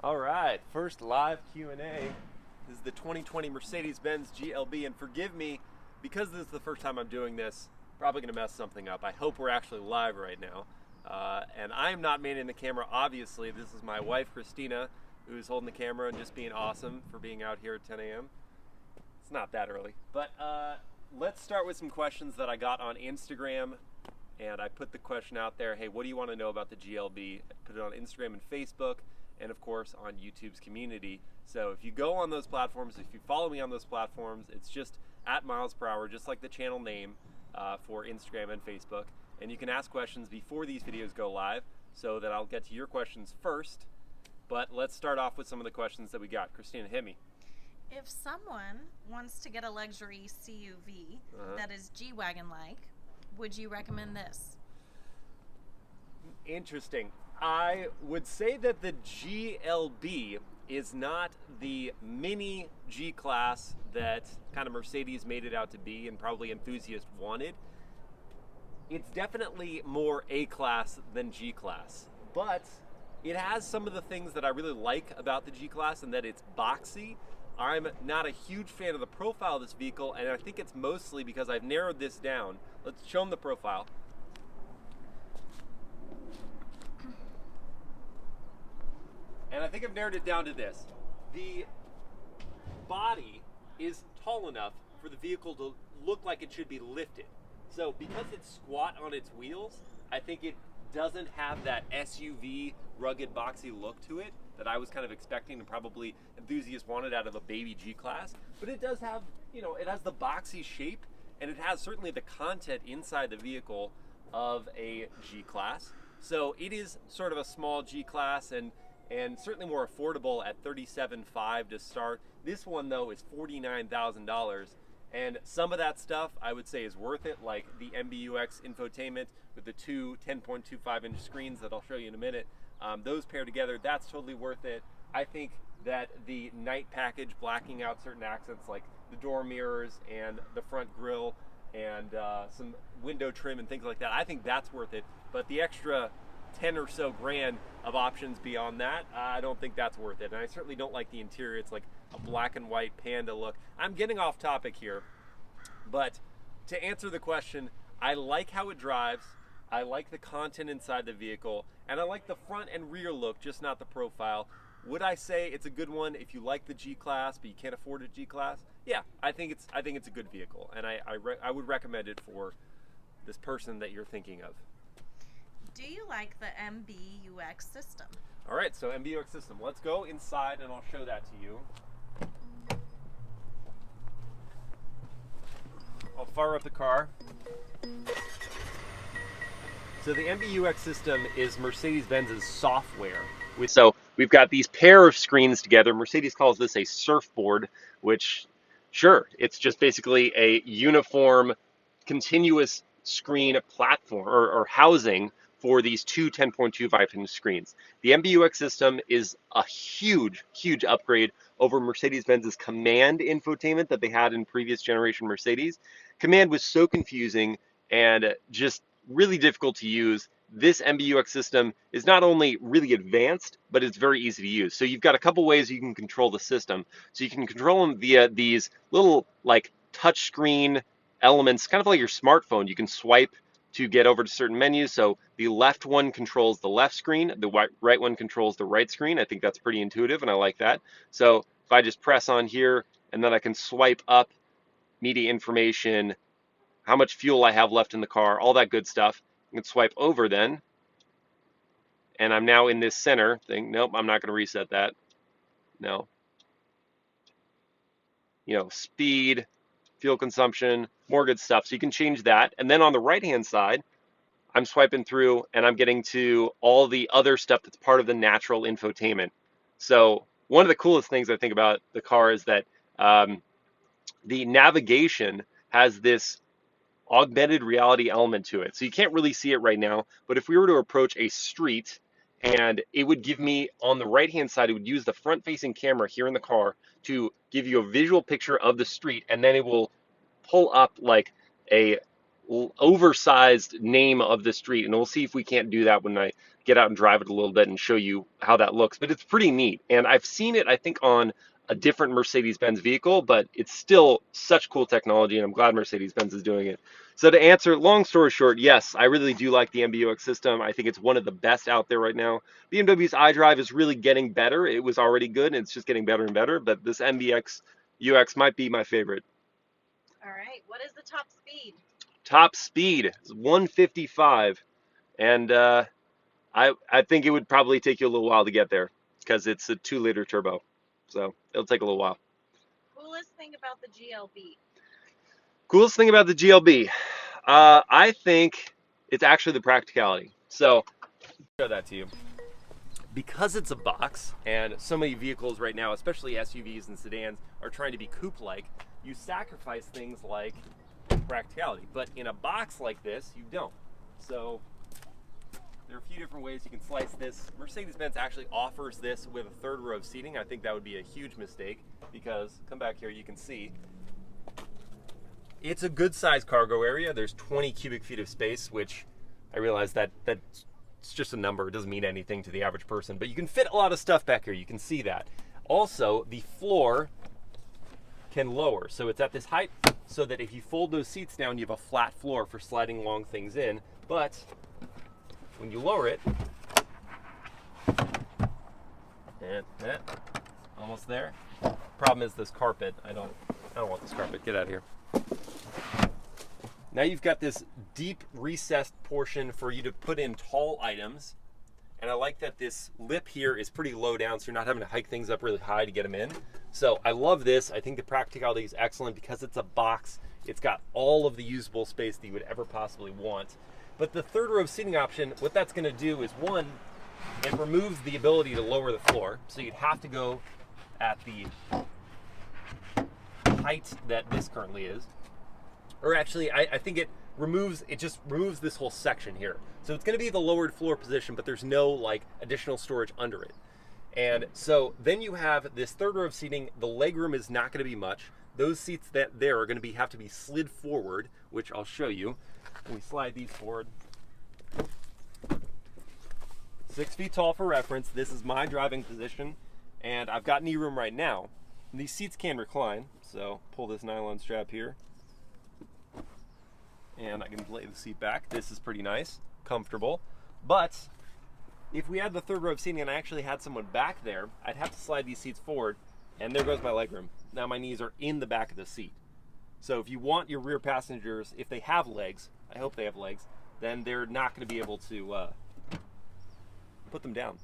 All right, first live Q&A. This is the 2020 Mercedes-Benz GLB, and forgive me, because this is the first time I'm doing this, probably gonna mess something up. I hope we're actually live right now. And I'm not manning the camera, obviously. This is my wife, Christina, who's holding the camera and just being awesome for being out here at 10 a.m. It's not that early. But let's start with some questions that I got on Instagram. And I put the question out there, hey, what do you want to know about the GLB? I put it on Instagram and Facebook, and of course on YouTube's community. So if you go on those platforms, if you follow me on those platforms, it's just at MilesPerHr, just like the channel name for Instagram and Facebook. And you can ask questions before these videos go live so that I'll get to your questions first. But let's start off with some of the questions that we got. Christina, hit me. If someone wants to get a luxury CUV that is G-Wagon-like, would you recommend this? Interesting. I would say that the GLB is not the mini G-Class that kind of Mercedes made it out to be and probably enthusiasts wanted. It's definitely more A-Class than G-Class, but it has some of the things that I really like about the G-Class, and that it's boxy. I'm not a huge fan of the profile of this vehicle, and I think it's mostly because I've narrowed this down. Let's show them the profile. And I think I've narrowed it down to this. The body is tall enough for the vehicle to look like it should be lifted. So because it's squat on its wheels, I think it doesn't have that SUV rugged boxy look to it that I was kind of expecting and probably enthusiasts wanted out of a baby G-Class. But it does have, it has the boxy shape, and it has certainly the content inside the vehicle of a G-Class. So it is sort of a small G-Class and certainly more affordable at $37,500 to start. This one though is $49,000. And some of that stuff I would say is worth it, like the MBUX infotainment with the two 10.25-inch screens that I'll show you in a minute. Those pair together, that's totally worth it. I think that the night package, blacking out certain accents like the door mirrors and the front grille and some window trim and things like that, I think that's worth it. But the extra 10 or so grand of options beyond that, I don't think that's worth it. And I certainly don't like the interior. It's like a black and white panda look. I'm getting off topic here, but to answer the question, I like how it drives. I like the content inside the vehicle, and I like the front and rear look, just not the profile. Would I say it's a good one if you like the G-Class but you can't afford a G-Class? Yeah, I think it's a good vehicle, and I would recommend it for this person that you're thinking of. Do you like the MBUX system? All right, so MBUX system. Let's go inside and I'll show that to you. I'll fire up the car. So the MBUX system is Mercedes-Benz's software. So we've got these pair of screens together. Mercedes calls this a surfboard, which, sure, it's just basically a uniform, continuous screen platform or housing for these two 10.25-inch screens. The MBUX system is a huge, huge upgrade over Mercedes-Benz's Command infotainment that they had in previous generation Mercedes. Command was so confusing and just really difficult to use. This MBUX system is not only really advanced, but it's very easy to use. So you've got a couple ways you can control the system. So you can control them via these little like touch screen elements, kind of like your smartphone. You can swipe to get over to certain menus. So the left one controls the left screen, the right one controls the right screen. I think that's pretty intuitive and I like that. So if I just press on here and then I can swipe up media information, how much fuel I have left in the car, all that good stuff. I can swipe over then, and I'm now in this center thing. Nope, I'm not going to reset that. No. Speed, fuel consumption, more good stuff. So you can change that. And then on the right-hand side, I'm swiping through, and I'm getting to all the other stuff that's part of the natural infotainment. So one of the coolest things I think about the car is that the navigation has this augmented reality element to it. So you can't really see it right now, but if we were to approach a street and it would give me on the right hand side, it would use the front facing camera here in the car to give you a visual picture of the street, and then it will pull up like a oversized name of the street, and we'll see if we can't do that when I get out and drive it a little bit and show you how that looks. But it's pretty neat, and I've seen it, I think, on a different Mercedes-Benz vehicle, but it's still such cool technology, and I'm glad Mercedes-Benz is doing it. So to answer, long story short, yes, I really do like the MBUX system. I think it's one of the best out there right now. BMW's iDrive is really getting better. It was already good, and it's just getting better and better, but this MBUX UX might be my favorite. All right. What is the top speed? Top speed is 155, and I think it would probably take you a little while to get there because it's a 2-liter turbo, so it'll take a little while. Coolest thing about the GLB? Coolest thing about the GLB, I think it's actually the practicality. So Show that to you. Because it's a box, and so many vehicles right now, especially SUVs and sedans, are trying to be coupe-like, you sacrifice things like practicality. But in a box like this, you don't. So there are a few different ways you can slice this. Mercedes-Benz actually offers this with a 3rd row of seating. I think that would be a huge mistake because, come back here, you can see it's a good sized cargo area. There's 20 cubic feet of space, which I realize that it's just a number. It doesn't mean anything to the average person, but you can fit a lot of stuff back here. You can see that. Also, the floor can lower. So it's at this height so that if you fold those seats down, you have a flat floor for sliding long things in. But when you lower it, and almost there. Problem is this carpet. I don't want this carpet. Get out of here. Now you've got this deep recessed portion for you to put in tall items. And I like that this lip here is pretty low down, so you're not having to hike things up really high to get them in. So I love this. I think the practicality is excellent because it's a box. It's got all of the usable space that you would ever possibly want. But the 3rd row seating option, what that's going to do is, one, it removes the ability to lower the floor. So you'd have to go at the height that this currently is. Or actually, I think it just removes this whole section here. So it's going to be the lowered floor position, but there's no like additional storage under it. And so then you have this 3rd row of seating. The legroom is not going to be much. Those seats that there are going to have to be slid forward, which I'll show you. When we slide these forward. 6 feet tall for reference. This is my driving position, and I've got knee room right now. And these seats can recline, so pull this nylon strap here. And I can lay the seat back. This is pretty nice, comfortable. But if we had the 3rd row of seating and I actually had someone back there, I'd have to slide these seats forward, and there goes my legroom. Now my knees are in the back of the seat. So if you want your rear passengers, if they have legs, I hope they have legs, then they're not going to be able to put them down.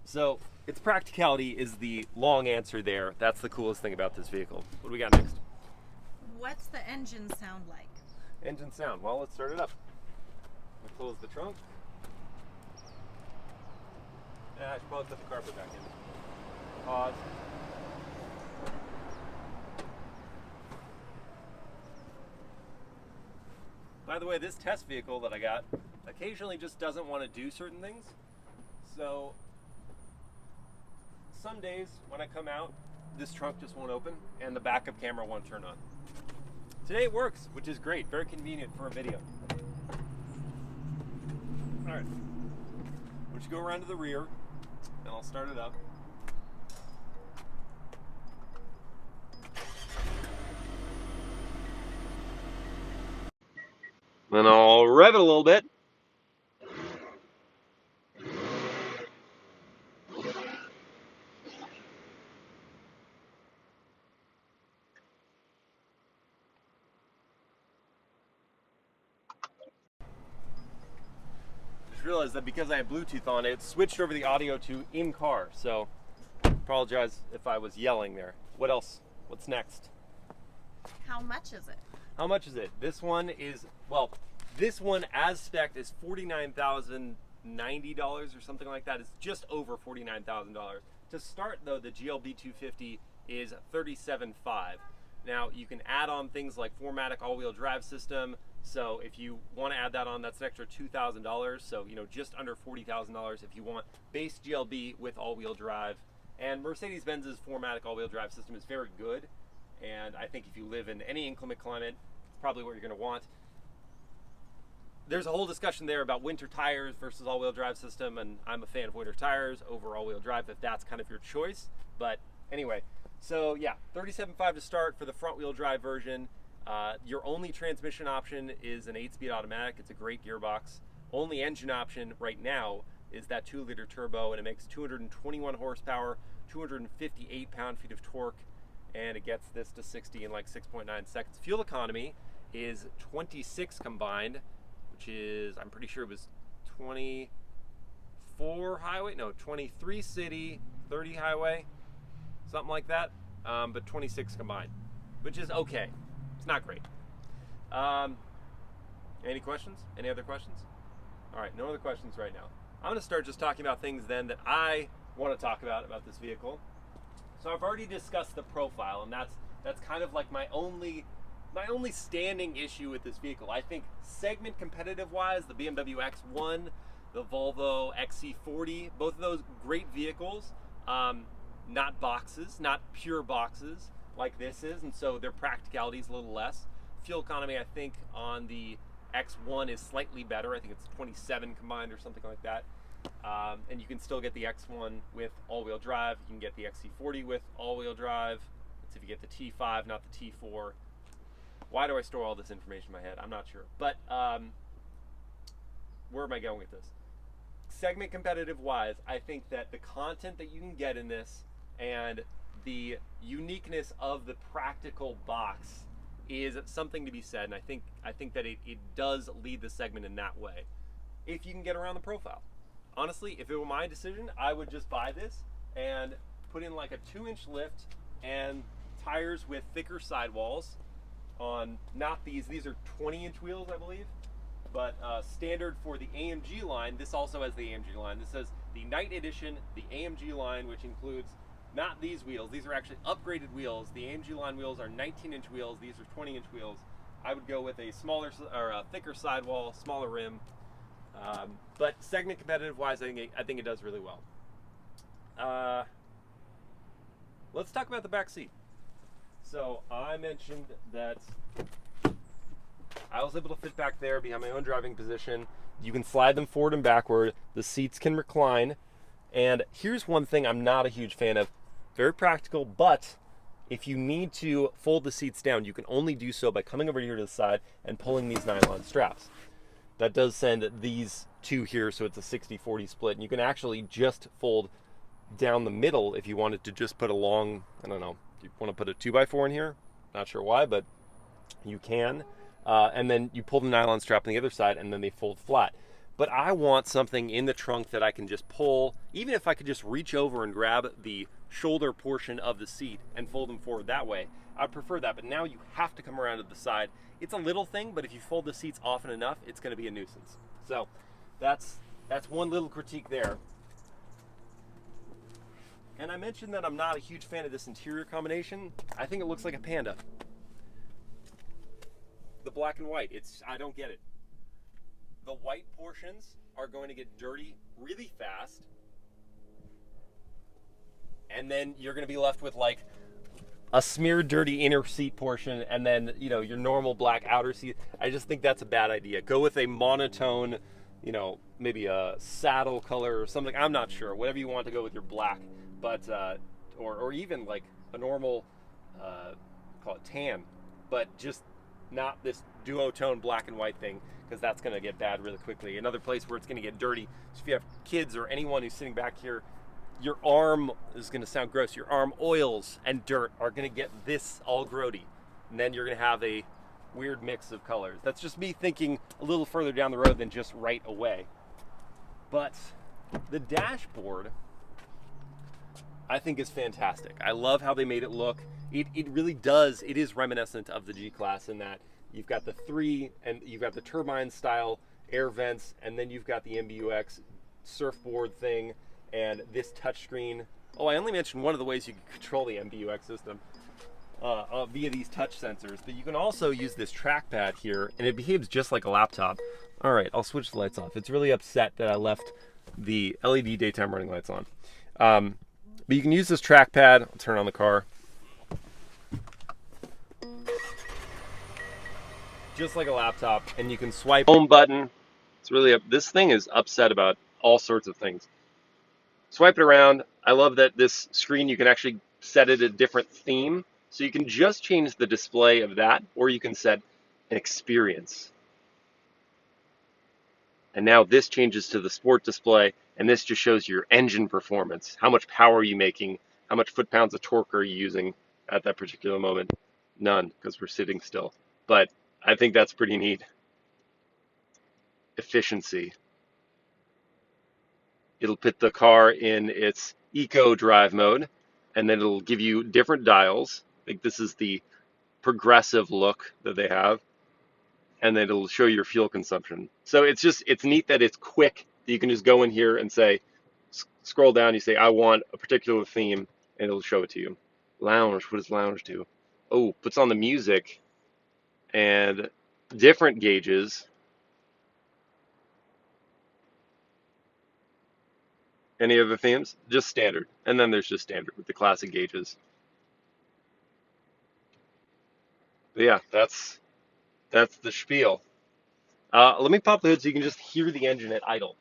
So its practicality is the long answer there. That's the coolest thing about this vehicle. What do we got next? What's the engine sound like? Engine sound. Well, let's start it up. I'll close the trunk. I should probably put the carpet back in. Pause. By the way, this test vehicle that I got occasionally just doesn't want to do certain things. So some days when I come out, this trunk just won't open and the backup camera won't turn on. Today it works, which is great. Very convenient for a video. All right. We'll just go around to the rear and I'll start it up. Then I'll rev it a little bit. Just realized that because I have Bluetooth on it switched over the audio to in-car. So apologize if I was yelling there. What else? What's next? How much is it? How much is it? This one is, well, this one as spec is $49,090 or something like that. It's just over $49,000. To start though, the GLB 250 is $37,500. Now you can add on things like 4MATIC all-wheel drive system. So if you want to add that on, that's an extra $2,000. So, you know, just under $40,000 if you want base GLB with all-wheel drive. And Mercedes-Benz's 4MATIC all-wheel drive system is very good. And I think if you live in any inclement climate, it's probably what you're going to want. there's a whole discussion there about winter tires versus all-wheel drive system, and I'm a fan of winter tires over all-wheel drive if that's kind of your choice. But anyway, so yeah, 37.5 to start for the front-wheel drive version. Your only transmission option is an 8-speed automatic. It's a great gearbox. Only engine option right now is that 2-liter turbo, and it makes 221 horsepower, 258 pound-feet of torque, and it gets this to 60 in like 6.9 seconds. Fuel economy is 26 combined, which is, I'm pretty sure it was 24 highway, no, 23 city, 30 highway, something like that, but 26 combined, which is okay. It's not great. Any questions? Any other questions? All right, no other questions right now. I'm gonna start just talking about things then that I want to talk about this vehicle. So I've already discussed the profile, and that's kind of like my only standing issue with this vehicle. I think segment competitive wise, the BMW X1, the Volvo XC40, both of those great vehicles, not boxes, not pure boxes like this is, and so their practicality is a little less. Fuel economy, I think, on the X1 is slightly better. I think it's 27 combined or something like that. And you can still get the X1 with all-wheel drive. You can get the XC40 with all-wheel drive. That's if you get the T5, not the T4. Why do I store all this information in my head? I'm not sure. But where am I going with this? Segment competitive wise, I think that the content that you can get in this and the uniqueness of the practical box is something to be said, and I think that it does lead the segment in that way, if you can get around the profile. Honestly, if it were my decision, I would just buy this and put in like a 2-inch lift and tires with thicker sidewalls on, not these are 20-inch wheels, I believe, but standard for the AMG line. This also has the AMG line. This says the Night Edition, the AMG line, which includes not these wheels. These are actually upgraded wheels. The AMG line wheels are 19-inch wheels. These are 20-inch wheels. I would go with a smaller or a thicker sidewall, smaller rim. But segment competitive wise, I think it does really well. Let's talk about the back seat. So I mentioned that I was able to fit back there behind my own driving position. You can slide them forward and backward. The seats can recline. And here's one thing I'm not a huge fan of. Very practical, but if you need to fold the seats down, you can only do so by coming over here to the side and pulling these nylon straps. That does send these two here, so it's a 60-40 split. And you can actually just fold down the middle if you wanted to just put a long, I don't know, you want to put a 2x4 in here? Not sure why, but you can. And then you pull the nylon strap on the other side, and then they fold flat. But I want something in the trunk that I can just pull, even if I could just reach over and grab the shoulder portion of the seat and fold them forward that way. I'd prefer that, but now you have to come around to the side. It's a little thing, but if you fold the seats often enough, it's going to be a nuisance. So that's one little critique there. And I mentioned that I'm not a huge fan of this interior combination. I think it looks like a Panda. The black and white, I don't get it. The white portions are going to get dirty really fast, and then you're going to be left with like a smeared dirty inner seat portion, and then, you know, your normal black outer seat. I just think that's a bad idea. Go with a monotone, you know, maybe a saddle color or something. I'm not sure. Whatever you want to go with your black, but or even like a normal call it tan, but just not this duotone black and white thing, because that's going to get bad really quickly. Another place where it's going to get dirty is if you have kids or anyone who's sitting back here, your arm is going to sound gross. Your arm oils and dirt are going to get this all grody, and then you're going to have a weird mix of colors. That's just me thinking a little further down the road than just right away. But the dashboard, I think, is fantastic. I love how they made it look. It really does. It is reminiscent of the G-Class in that you've got the and you've got the turbine style air vents, and then you've got the MBUX surfboard thing and this touchscreen. Oh, I only mentioned one of the ways you can control the MBUX system via these touch sensors, but you can also use this trackpad here, and it behaves just like a laptop. All right, I'll switch the lights off. It's really upset that I left the LED daytime running lights on. But you can use this trackpad. I'll turn on the car. just like a laptop, and you can swipe. Home button. It's really this thing is upset about all sorts of things. Swipe it around. I love that this screen you can actually set it a different theme. So you can just change the display of that, or you can set an experience. And now this changes to the sport display, and this just shows your engine performance. How much power are you making? How much foot-pounds of torque are you using at that particular moment? None, because we're sitting still. But I think that's pretty neat. Efficiency. It'll put the car in its eco drive mode, and then it'll give you different dials. I think this is the progressive look that they have, and then it'll show your fuel consumption. So it's neat that it's quick. You can just go in here and say, scroll down, you say, I want a particular theme, and it'll show it to you. Lounge, what does lounge do? Oh, puts on the music and different gauges. Any other themes? Just standard. And then there's just standard with the classic gauges. But yeah, that's the spiel. Let me pop the hood so you can just hear the engine at idle.